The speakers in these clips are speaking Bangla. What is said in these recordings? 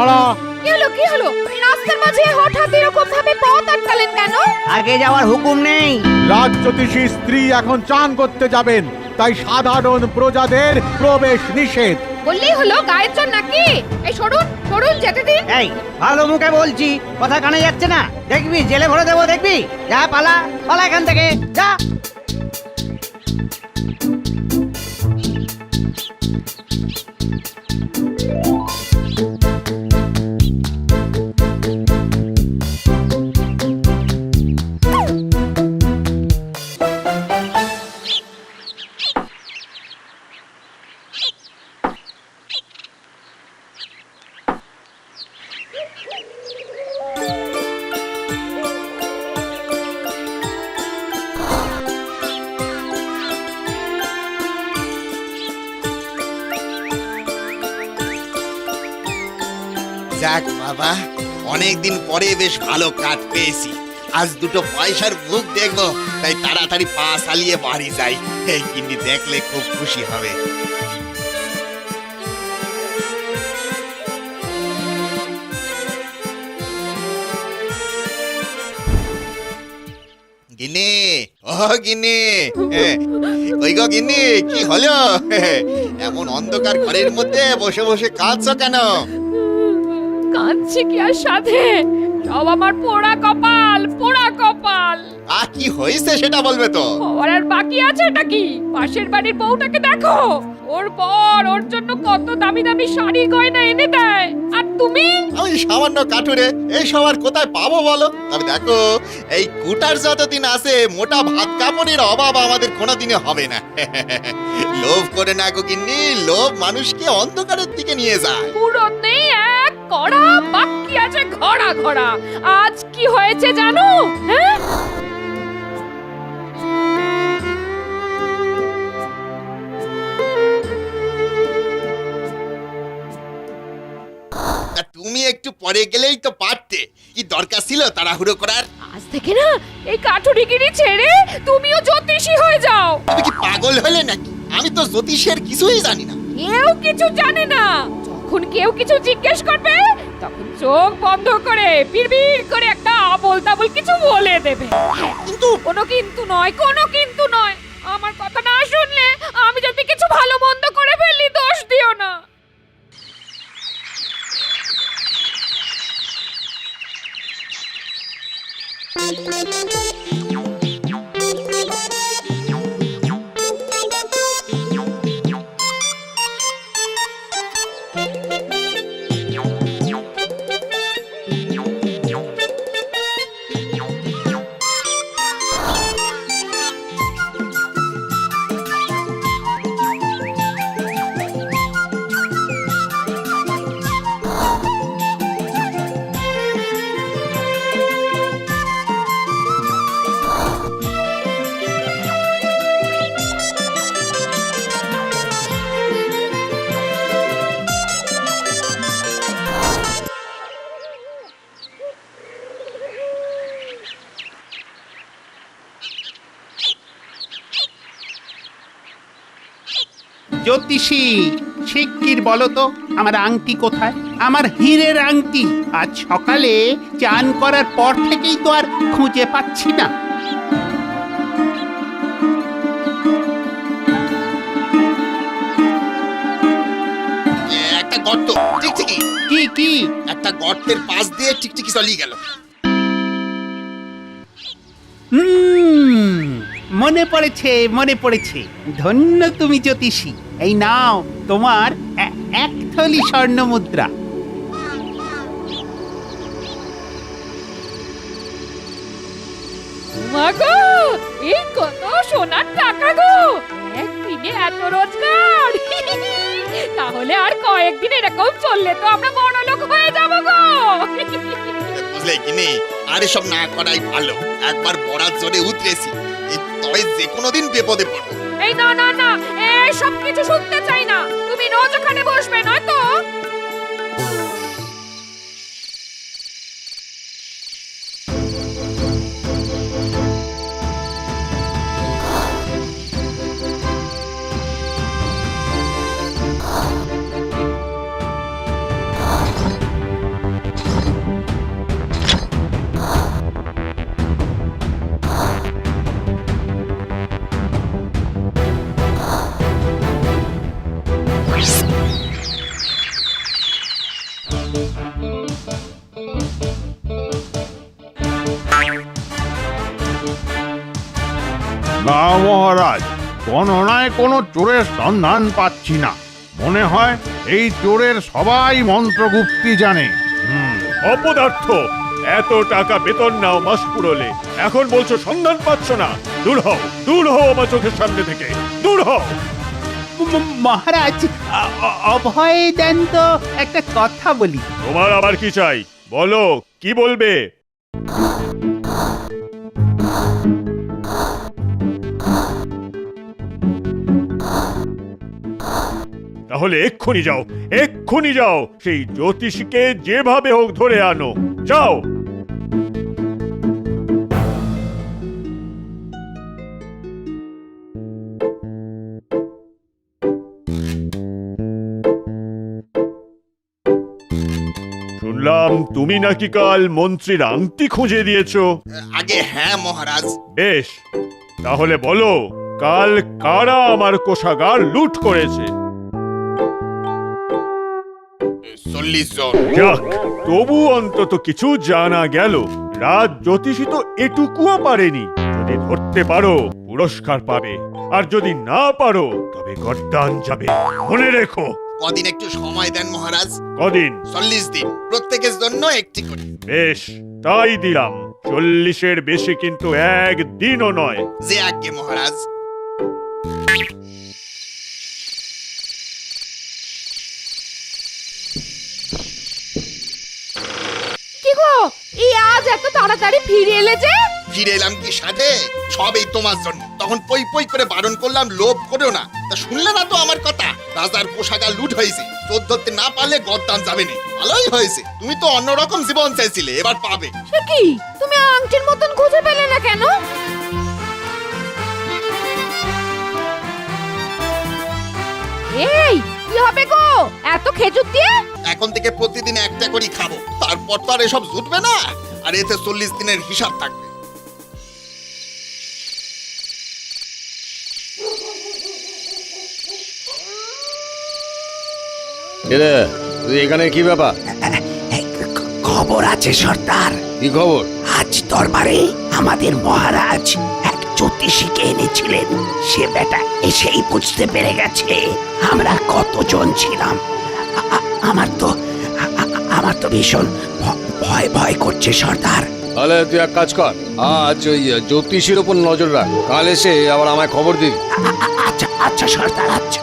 দাঁড়া। কি হলো রাস্তার মাঝে হঠাৎ এরকম ভাবে পথ আটকালেন কেন? আগে যাওয়ার হুকুম নেই। রাজজ্যোতিষী স্ত্রী এখন চান করতে যাবেন, তাই সাধারণ প্রজাদের প্রবেশ নিষেধ। বললেই হলো গায়ের জন্য নাকি? এই সরুন সরুন, যেতে দিন। এই ভালো মুখে বলছি, কথা কানে যাচ্ছে না। দেখবি জেলে ভরে দেবো, দেখবি। যা পালা পালা এখান থেকে, যা। যাক বাবা, অনেকদিন পরে বেশ ভালো কাঠ পেয়েছি। আজ দুটো পয়সার মুখ দেখবো, তাই তাড়াতাড়ি পা চালিয়ে বাড়ি যাই। এই গিন্নি দেখলে খুব খুশি হবে। গিন্নি, ও গিন্নি, ওই গো গিন্নি, কি হলো? এমন অন্ধকার ঘরের মধ্যে বসে বসে কাঁদছো কেন? কাঁদছি কি আর সাথে? সব আমার পোড়া কপাল, পোড়া কপাল। কি হয়েছে সেটা বলবে তো। আর বাকি আছে এটা কি? পাশের বাড়ির বউটাকে দেখো, ওর বর ওর জন্য কত দামি দামি শাড়ি গয়না এনে দেয়, আর তুমি? আমি সামান্য কাঠুরে, এই সবার কোথায় পাবো বলো? তবে দেখো, এই কুটার যতদিন আছে মোটা ভাত কাপড়ের অভাব আমাদের কোনোদিনে হবে না। লোভ করে না গো গিন্নি, লোভ মানুষকে অন্ধকারের দিকে নিয়ে যায়। পুরো নেই এক কড়া, বাকি আছে ঘড়া ঘড়া। আজ কি হয়েছে জানো? হ্যাঁ, তুমি একটু পরে গেলেই তো পারতে, কি দরকার ছিল তাড়াহুড়ো করার? আজ থেকে না এই কাঠুরিগিরি ছেড়ে তুমিও জ্যোতিষী হয়ে যাও। তুমি কি পাগল হলে নাকি? আমি তো জ্যোতিষের কিছুই জানি না। কেউ কিছু জানে না। যখন কেউ কিছু জিজ্ঞেস করবে তখন চোখ বন্ধ করে বিড়বিড় করে একটা আবোল তাবোল কিছু বলে দেবে। কিন্তু কোনো কিন্তু নয়, কোনো কিন্তু নয়। আমার কথা না শুনলে আমি যদি কিছু ভালো মন্দ করে ফেলি, দোষ দিও না। জ্যোতিষী, শিগগির বলো তো আমার আংটি কোথায়? আমার হীরের আংটি। আজ সকালে চান করার পর থেকেই তো আর খুঁজে পাচ্ছি না। একটা গর্ত, টিকটিকি। কি কি? একটা গর্তের পাশ দিয়ে টিকটিকি চলিয়ে গেল। মনে পড়েছে, মনে পড়েছে। ধন্য তুমি জ্যোতিষী। এই নাও তোমার এক থলি স্বর্ণ মুদ্রা। মাগো, এই কত সোনার টাকা গো! একদিনে এত রোজগার! তাহলে আর কয়েকদিন এরকম চললে তো আমরা বড় লোক হয়ে যাবো গো। বুঝলে কিনি, আর এসব না করাই ভালো। একবার বরাত জোরে উতরেছি, তবে যে কোনো দিন বিপদে পড়বো। এই না না না, এই সব কিছু শুনতে চাই না। তুমি রোজ ওখানে বসবে, নয়তো না মহারাজ, গণনায় কোনো চোরের সন্ধান পাচ্ছি না। মনে হয় এই চোরের সবাই মন্ত্রগুপ্তি জানে। অপদার্থ, এত টাকা বেতন নাও মাস পুরোলে, এখন বলছো সন্ধান পাচ্ছ না? দূর হও আমার চোখের সামনে থেকে, দূর হও। মহারাজ, অভয় দেন তো, একটা কথা বলি। তোমার আবার কি চাই? বলো, কি বলবে? তাহলে এক্ষুনি যাও, সেই জ্যোতিষীকে যেভাবে হোক ধরে আনো, যাও। শুনলাম তুমি নাকি কাল মন্ত্রীর আংটি খুঁজে দিয়েছো। আগে হ্যাঁ মহারাজ। বেশ, তাহলে বলো কাল কারা আমার কোষাগার লুট করেছে? 40 জন। যাক, তবু অন্তত কিছু জানা গেল। রাজ জ্যোতিষী তো এটুকুও পারেনি। যদি ধরতে পারো পুরস্কার পাবে, আর যদি না পারো তবে গর্দান যাবে, মনে রেখো। কদিন একটু সময় দেন মহারাজ। কদিন? 40 দিন, প্রত্যেকের জন্য একটি করে। বেশ, তাই দিলাম। 40-এর বেশি কিন্তু একদিনও নয়। যে আজ্ঞে মহারাজ। কি গো, এই আজ এত তাড়াতাড়ি ফিরে এলে যে? ফিরে এলাম কি সাথে? সবই তোমার জন্য। তখন পই পই করে বারণ করলাম, লোভ করো না, তা শুনলে না তো আমার কথা। রাজার কোষাগার লুট হয়েছে, চোর ধরতে না পারলে গদ্দান যাবে না। ভালোই হয়েছে, তুমি তো অন্যরকম জীবন চাইছিলে, এবার পাবে। সে কি, তুমি আংটির মতন খুঁজে পেলে না কেন? এই কি হবে গো এত খেজুর দিয়ে? এখন থেকে প্রতিদিন একটা করে খাবো, তারপর তো আর এসব জুটবে না, আর এতে 40 দিনের হিসাব থাকবে। এরে, তুই এখানে কি ব্যাপার? খবর আছে সর্দার। কি খবর? আজ দরবারে আমাদের মহারাজ এক জ্যোতিষীকে এনেছিলেন। সে বেটা এসেই বুঝতে পেরে গেছে আমরা কতজন ছিলাম। আমার তো ভীষণ ভয় ভয় করছে সর্দার। তাহলে তুই এক কাজ কর, আজ ওই জ্যোতিষীর ওপর নজর রাখ, কাল এসে আবার আমায় খবর দিবি। আচ্ছা আচ্ছা সর্দার, আচ্ছা।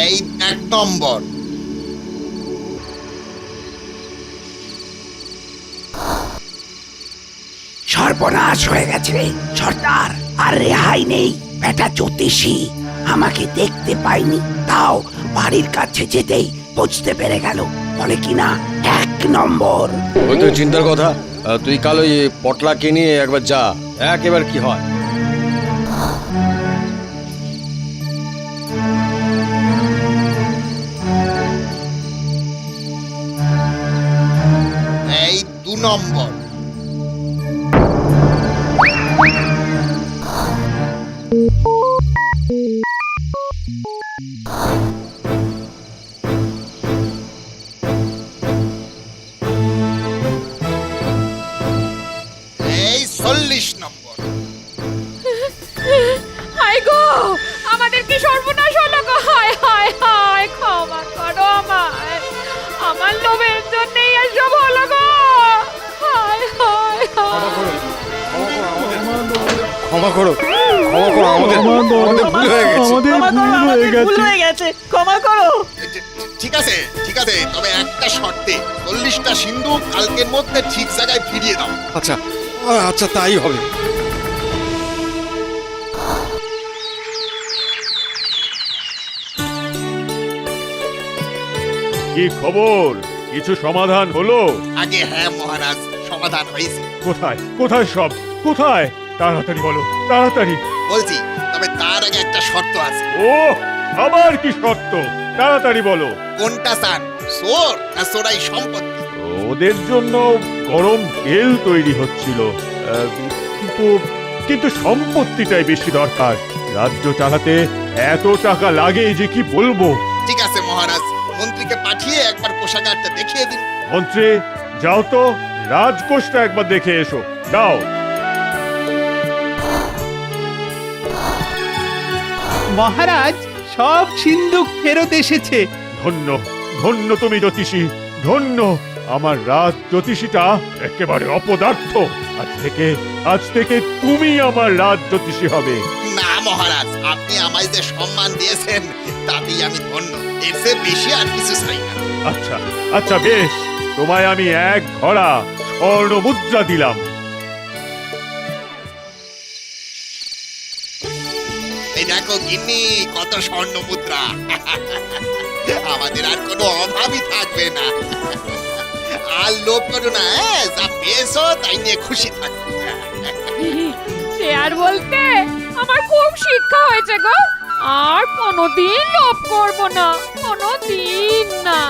এই 1 নম্বর। সর্বনাশ হয়ে গেছে সর্দার, আর রেহাই নেই। বেটা জ্যোতিষী আমাকে দেখতে পাইনি, তাও বাড়ির কাছে যেতেই বুঝতে পেরে গেল। বলে কিনা 1 নম্বর। ওই তো চিন্তার কথা। তুই কাল ওই পটলাকে নিয়ে একবার যা, এবার কি হয়। এই 2 নম্বর। এই 40 নম্বর। হায় গো, আমাদের কি সর্বনাশ হলো গো! হায় হায় হায়, ক্ষমা করো আমায়, আমার লোভের জন্যই এসব হলো গো। হায় হায় হায়। ক্ষমা করো, আমাদের ভুল হয়ে গেছে। ক্ষমা করো। ঠিক আছে, তবে একটা শর্তে, 40টা সিন্ধুক কালকের মধ্যে ঠিক জায়গায় ফিরিয়ে দাও। আচ্ছা তাই হবে। কি খবর? কিছু সমাধান হলো? আগে হ্যাঁ মহারাজ, সমাধান হয়েছে। কোথায় সব? কোথায়? তাড়াতাড়ি বলো, তাড়াতাড়ি। বলছি, তবে তার আগে একটা শর্ত আছে। ও, আবার কি শর্ত? তাড়াতাড়ি বলো। কোনটা চান, চোর না চোরাই সম্পত্তি? ওদের জন্য গরম তেল তৈরি হচ্ছিল, কিন্তু কিন্তু সম্পত্তিটাই বেশি দরকার। রাজ্য চালাতে এত টাকা লাগে যে কি বলবো। ঠিক আছে মহারাজ, মন্ত্রীকে পাঠিয়ে একবার কোষাগারটা দেখিয়ে দিন। মন্ত্রী, যাও তো রাজকোষটা একবার দেখে এসো, যাও। মহারাজ, সব সিন্ধুক ফেরত এসেছে। ধন্য ধন্য তুমি জ্যোতিষী, ধন্য। আমার রাজ জ্যোতিষীটা একেবারে অপদার্থ। আজ থেকে তুমি আমার রাজ জ্যোতিষী হবে। না মহারাজ, আপনি আমায় যে সম্মান দিয়েছেন তাতেই আমি ধন্য, এর চেয়ে বেশি আর কিছু চাই না। আচ্ছা আচ্ছা, বেশ, তোমায় আমি এক ঘড়া স্বর্ণ মুদ্রা দিলাম। এই দেখো গিন্নি, কত স্বর্ণ মুদ্রা। আমাদের আর কোনো অভাবই থাকবে না। আর লোভ করো না, যা পেয়েছো তাই নিয়ে খুশি থাকো। সে আর বলতে, আমার খুব শিক্ষা হয়েছে গো। আর কোনোদিন লোভ করবো না, কোনোদিন না।